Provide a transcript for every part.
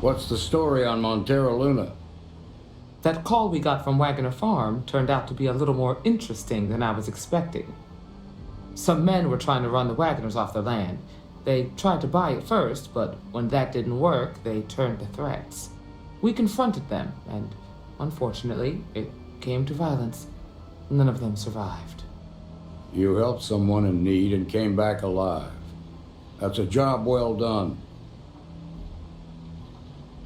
What's the story on Montero Luna? That call we got from Wagoner Farm turned out to be a little more interesting than I was expecting. Some men were trying to run the Wagoners off their land. They tried to buy it first, but when that didn't work, they turned to threats. We confronted them, and unfortunately, it came to violence. None of them survived. You helped someone in need and came back alive. That's a job well done.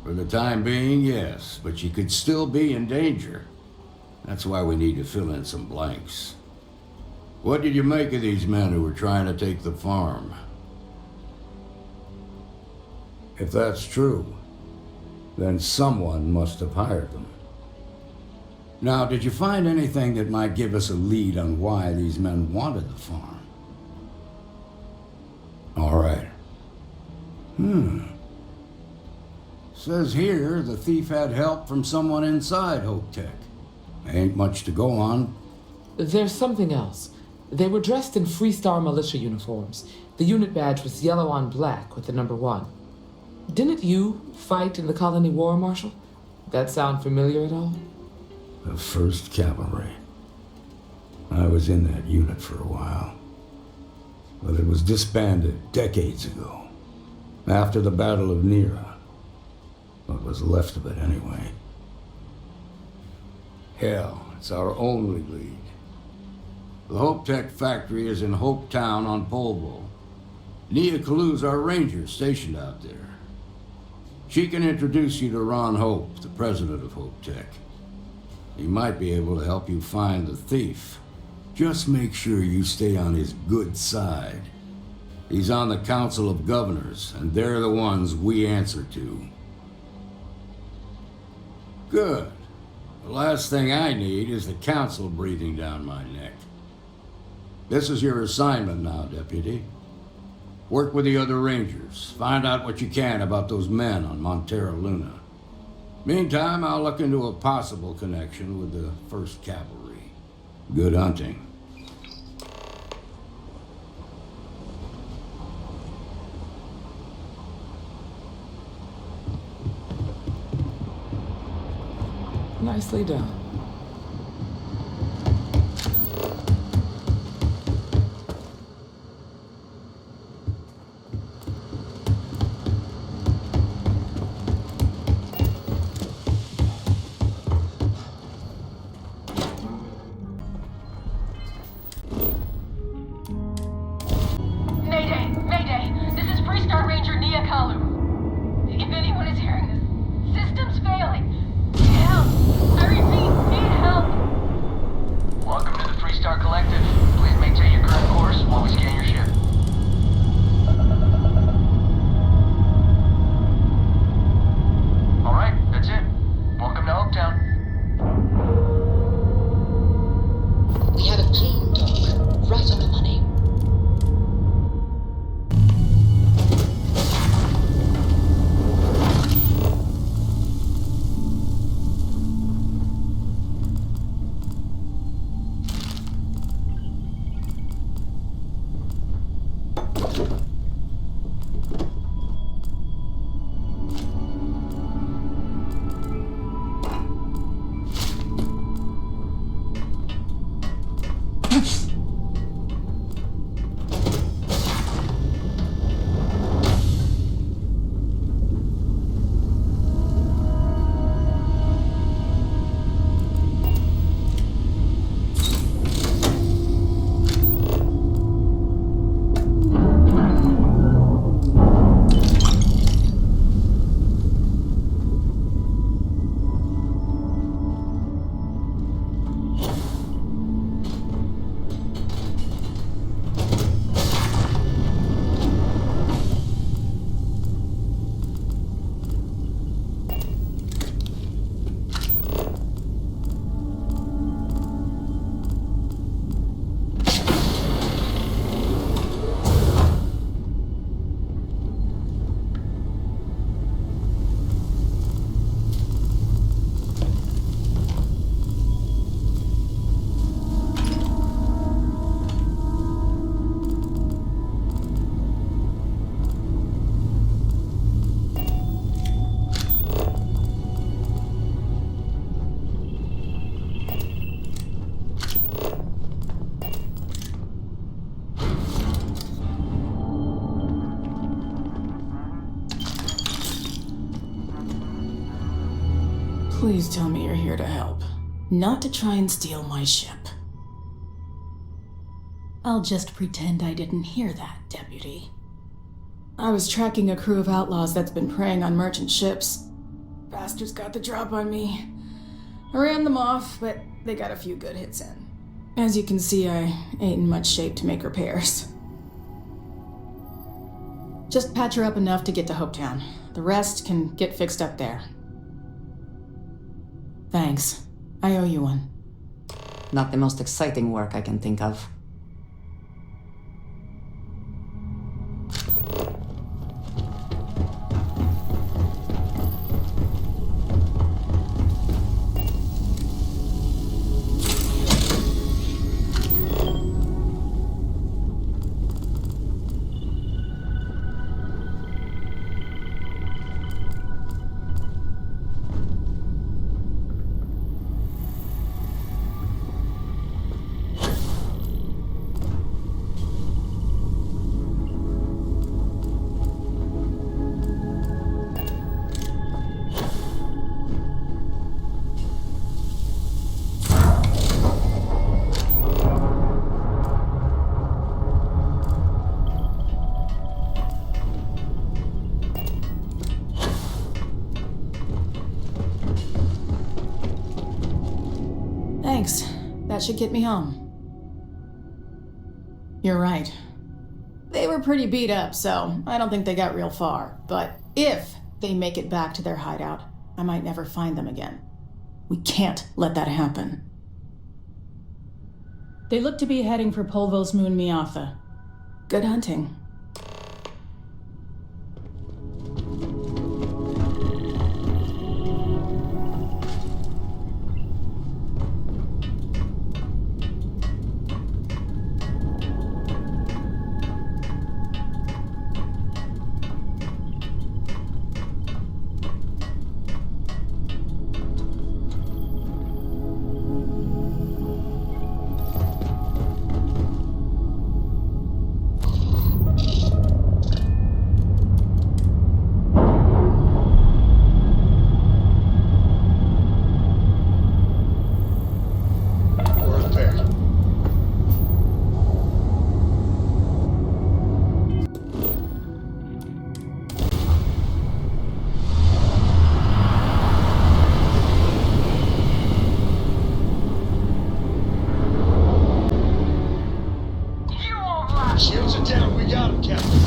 For the time being, yes, but you could still be in danger. That's why we need to fill in some blanks. What did you make of these men who were trying to take the farm? If that's true, then someone must have hired them. Now, did you find anything that might give us a lead on why these men wanted the farm? All right. Says here the thief had help from someone inside Hope Tech. Ain't much to go on. There's something else. They were dressed in Freestar militia uniforms. The unit badge was yellow on black with the number 1. Didn't you fight in the Colony War, Marshal? That sound familiar at all? The 1st Cavalry. I was in that unit for a while. But it was disbanded decades ago. After the Battle of Nera. What was left of it, anyway. Hell, it's our only lead. The Hope Tech factory is in Hope Town on Polvo. Nia Kalu's our ranger stationed out there. She can introduce you to Ron Hope, the president of Hope Tech. He might be able to help you find the thief. Just make sure you stay on his good side. He's on the Council of Governors, and they're the ones we answer to. Good. The last thing I need is the Council breathing down my neck. This is your assignment now, Deputy. Work with the other Rangers. Find out what you can about those men on Montero Luna. Meantime, I'll look into a possible connection with the 1st Cavalry. Good hunting. Nicely done. Please tell me you're here to help, not to try and steal my ship. I'll just pretend I didn't hear that, Deputy. I was tracking a crew of outlaws that's been preying on merchant ships. Bastards got the drop on me. I ran them off, but they got a few good hits in. As you can see, I ain't in much shape to make repairs. Just patch her up enough to get to Hopetown. The rest can get fixed up there. Thanks. I owe you one. Not the most exciting work I can think of. Thanks. That should get me home. You're right. They were pretty beat up, so I don't think they got real far. But if they make it back to their hideout, I might never find them again. We can't let that happen. They look to be heading for Polvo's moon Miatha. Good hunting. Shields are down. We got him, Captain.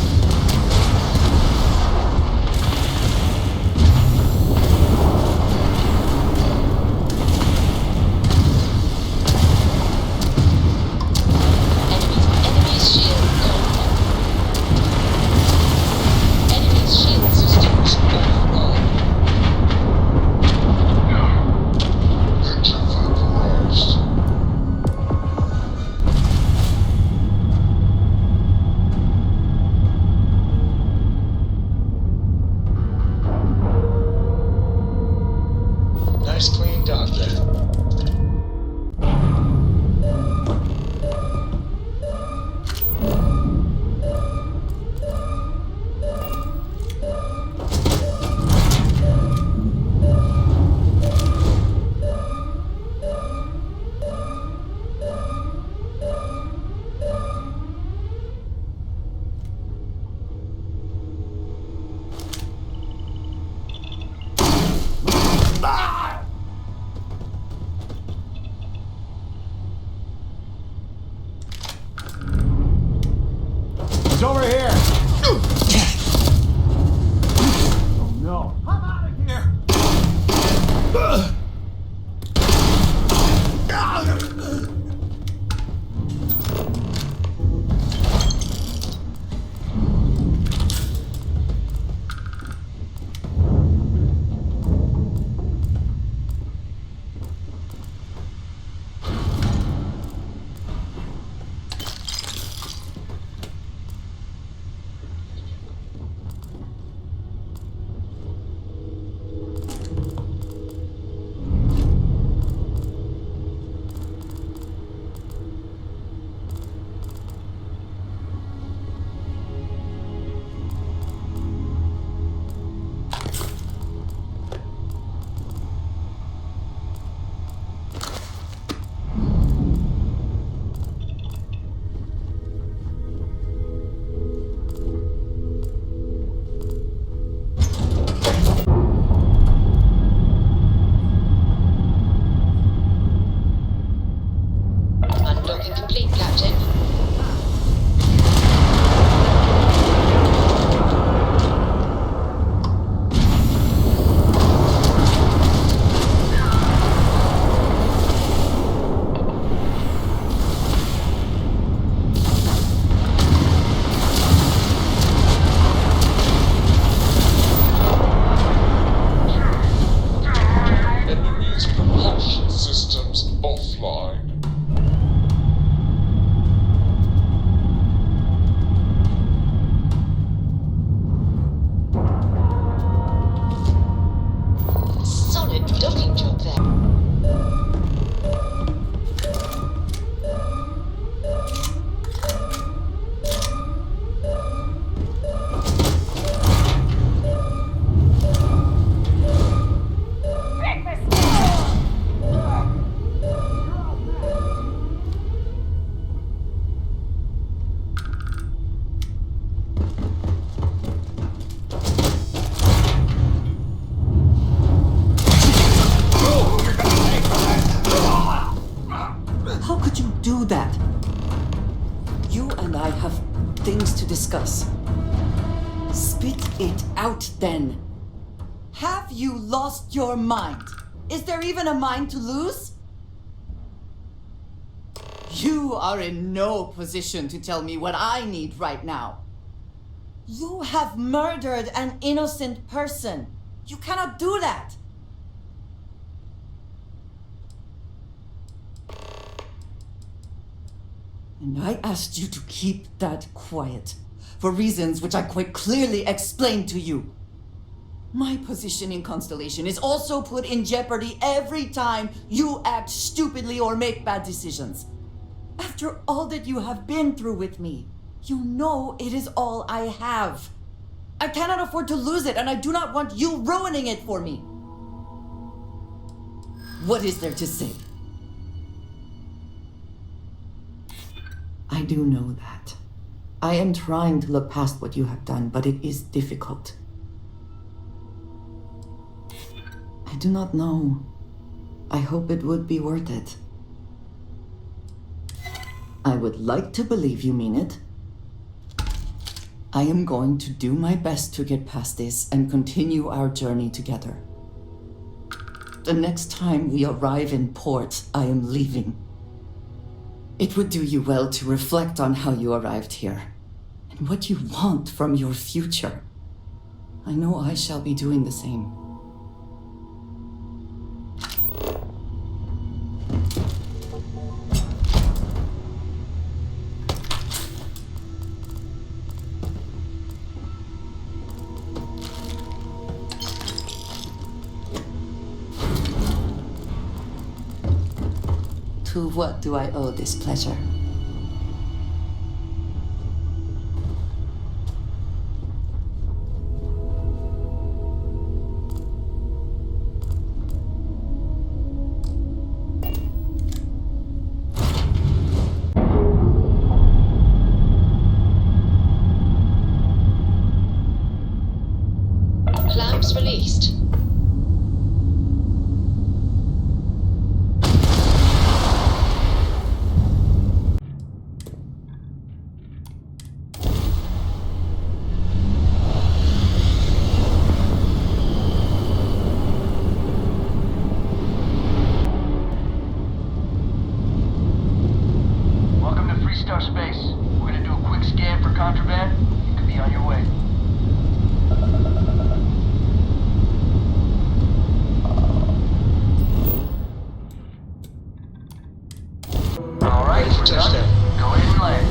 things to discuss. Spit it out then. Have you lost your mind? Is there even a mind to lose? You are in no position to tell me what I need right now. You have murdered an innocent person. You cannot do that. And I asked you to keep that quiet, for reasons which I quite clearly explained to you. My position in Constellation is also put in jeopardy every time you act stupidly or make bad decisions. After all that you have been through with me, you know it is all I have. I cannot afford to lose it, and I do not want you ruining it for me. What is there to say? I do know that. I am trying to look past what you have done, but it is difficult. I do not know. I hope it would be worth it. I would like to believe you mean it. I am going to do my best to get past this and continue our journey together. The next time we arrive in port, I am leaving. It would do you well to reflect on how you arrived here and what you want from your future. I know I shall be doing the same. To what do I owe this pleasure? Clamps released. Space. We're gonna do a quick scan for contraband. You can be on your way. All right, we're done. Go ahead and land.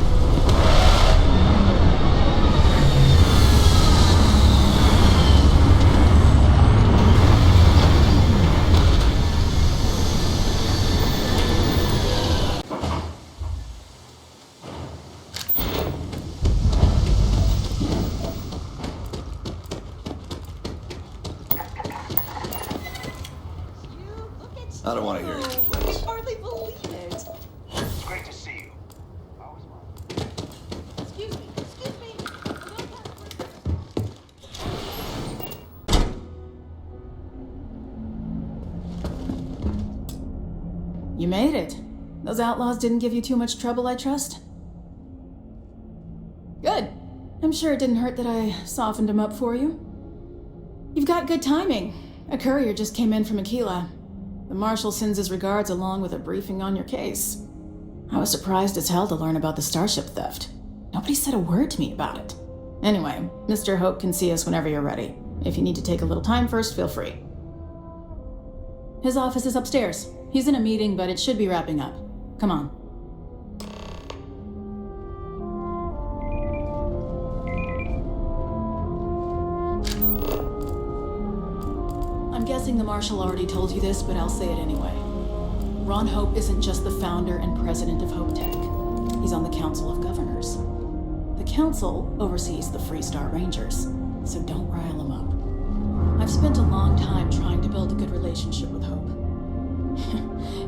I don't want to hear it. I can hardly believe it. It's great to see you. Always want. Excuse me. You made it. Those outlaws didn't give you too much trouble, I trust? Good. I'm sure it didn't hurt that I softened them up for you. You've got good timing. A courier just came in from Aquila. The Marshal sends his regards along with a briefing on your case. I was surprised as hell to learn about the starship theft. Nobody said a word to me about it. Anyway, Mr. Hope can see us whenever you're ready. If you need to take a little time first, feel free. His office is upstairs. He's in a meeting, but it should be wrapping up. Come on. I'm guessing the Marshal already told you this, but I'll say it anyway. Ron Hope isn't just the founder and president of Hope Tech. He's on the Council of Governors. The Council oversees the Freestar Rangers, so don't rile him up. I've spent a long time trying to build a good relationship with Hope.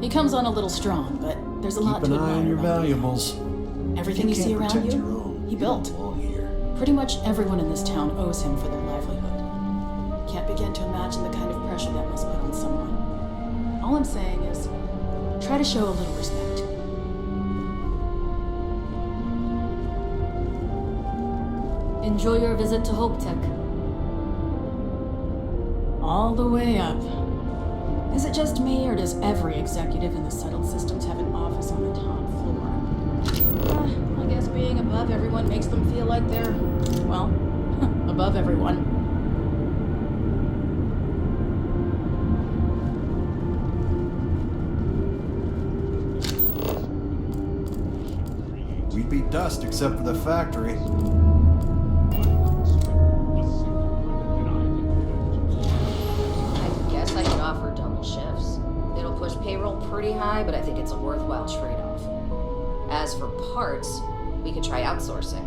He comes on a little strong, but there's a lot to admire. Keep an eye on your valuables. Everything you see around you, he built. Pretty much everyone in this town owes him for their livelihood. Can't begin to imagine the kind of pressure that must put on someone. All I'm saying is, try to show a little respect. Enjoy your visit to Hope Tech. All the way up. Is it just me, or does every executive in the settled systems have an office on the top floor? I guess being above everyone makes them feel like they're, well, above everyone. We'd be dust except for the factory. I guess I could offer double shifts. It'll push payroll pretty high, but I think it's a worthwhile trade-off. As for parts, we could try outsourcing.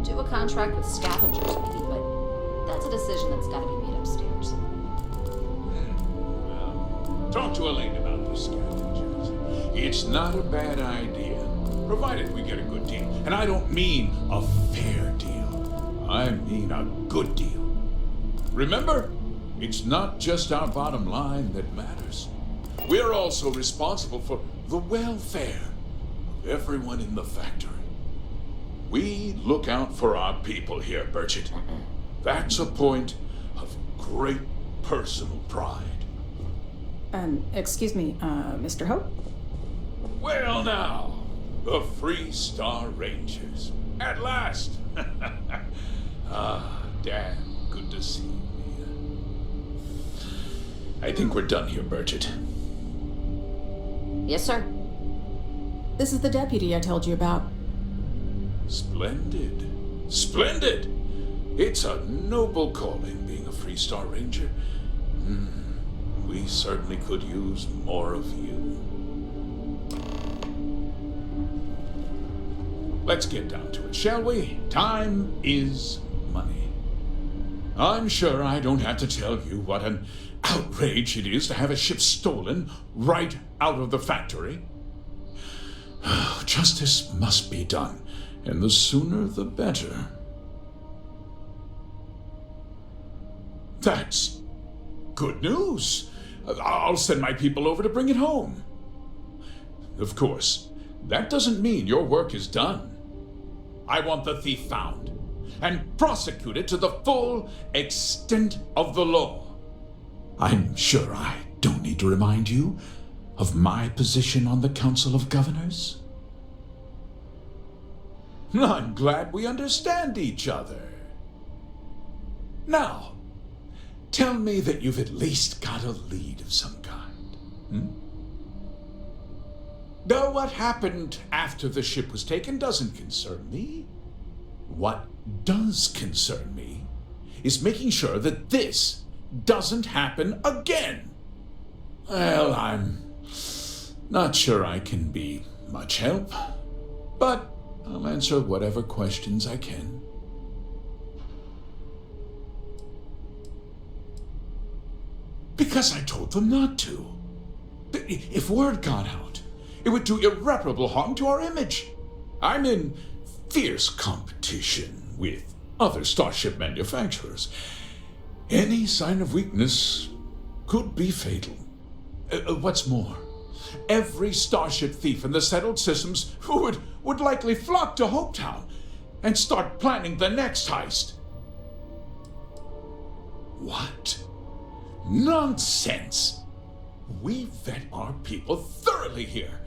Do a contract with scavengers maybe, but that's a decision that's gotta be made upstairs. Talk to Elaine about the scavengers. It's not a bad idea, provided we get a good deal. And I don't mean a fair deal. I mean a good deal. Remember, it's not just our bottom line that matters. We're also responsible for the welfare of everyone in the factory. We look out for our people here, Burchett. That's a point of great personal pride. Excuse me, Mr. Hope? Well now, the Free Star Rangers. At last! Damn, good to see you, Mia. I think we're done here, Burchett. Yes, sir. This is the deputy I told you about. Splendid. Splendid! It's a noble calling, being a Free Star Ranger. We certainly could use more of you. Let's get down to it, shall we? Time is money. I'm sure I don't have to tell you what an outrage it is to have a ship stolen right out of the factory. Justice must be done, and the sooner the better. That's good news. I'll send my people over to bring it home. Of course, that doesn't mean your work is done. I want the thief found and prosecuted to the full extent of the law. I'm sure I don't need to remind you of my position on the Council of Governors. I'm glad we understand each other. Now, tell me that you've at least got a lead of some kind. Though what happened after the ship was taken doesn't concern me. What does concern me is making sure that this doesn't happen again. Well, I'm not sure I can be much help, but I'll answer whatever questions I can. Because I told them not to. If word got out, it would do irreparable harm to our image. I'm in fierce competition with other starship manufacturers. Any sign of weakness could be fatal. What's more, every starship thief in the settled systems would likely flock to Hopetown and start planning the next heist. What? Nonsense! We vet our people thoroughly here.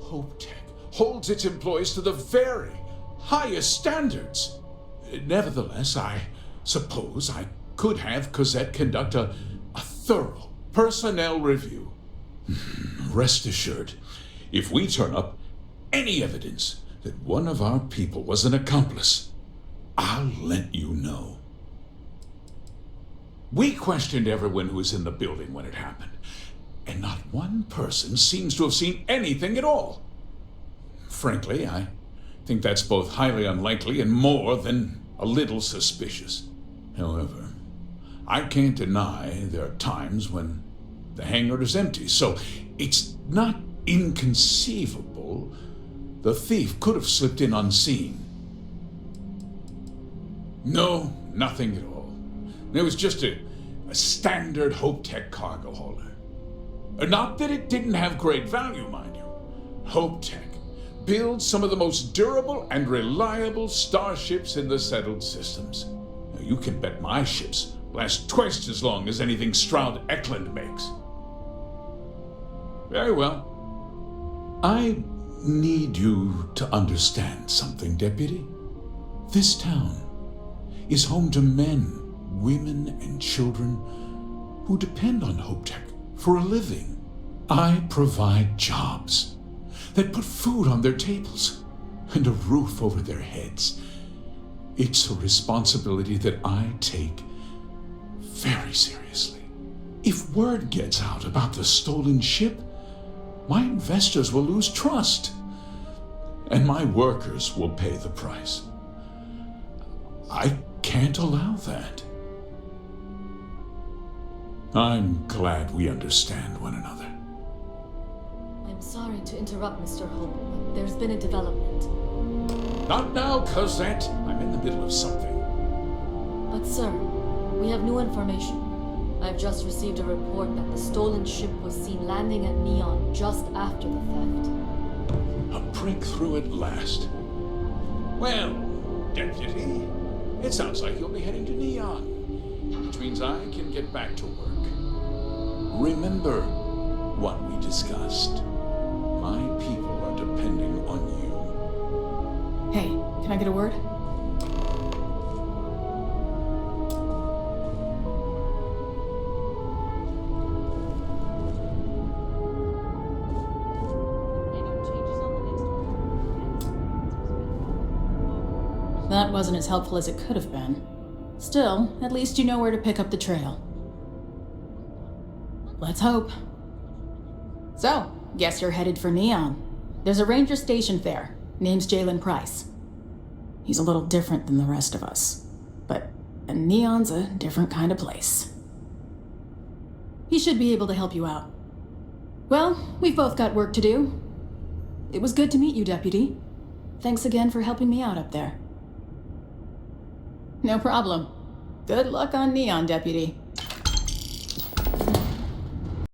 Hope Tech holds its employees to the very highest standards. Nevertheless, I suppose I could have Cosette conduct a thorough personnel review. Rest assured, if we turn up any evidence that one of our people was an accomplice, I'll let you know. We questioned everyone who was in the building when it happened, and not one person seems to have seen anything at all. Frankly, I think that's both highly unlikely and more than a little suspicious. However, I can't deny there are times when the hangar is empty, so it's not inconceivable the thief could have slipped in unseen. No, nothing at all. It was just a standard Hope Tech cargo hauler. Not that it didn't have great value, mind you. Hope Tech build some of the most durable and reliable starships in the settled systems. Now, you can bet my ships last twice as long as anything Stroud Eklund makes. Very well. I need you to understand something, Deputy. This town is home to men, women, and children who depend on HopeTech for a living. I provide jobs that put food on their tables and a roof over their heads. It's a responsibility that I take very seriously. If word gets out about the stolen ship, my investors will lose trust, and my workers will pay the price. I can't allow that. I'm glad we understand one another. I'm sorry to interrupt, Mr. Hope, but there's been a development. Not now, Cosette. I'm in the middle of something. But sir, we have new information. I've just received a report that the stolen ship was seen landing at Neon just after the theft. A breakthrough at last. Well, Deputy, it sounds like you'll be heading to Neon, which means I can get back to work. Remember what we discussed. My people are depending on you. Hey, can I get a word? That wasn't as helpful as it could have been. Still, at least you know where to pick up the trail. Let's hope. So, guess you're headed for Neon. There's a ranger stationed there. Name's Jalen Price. He's a little different than the rest of us. But Neon's a different kind of place. He should be able to help you out. Well, we've both got work to do. It was good to meet you, Deputy. Thanks again for helping me out up there. No problem. Good luck on Neon, Deputy.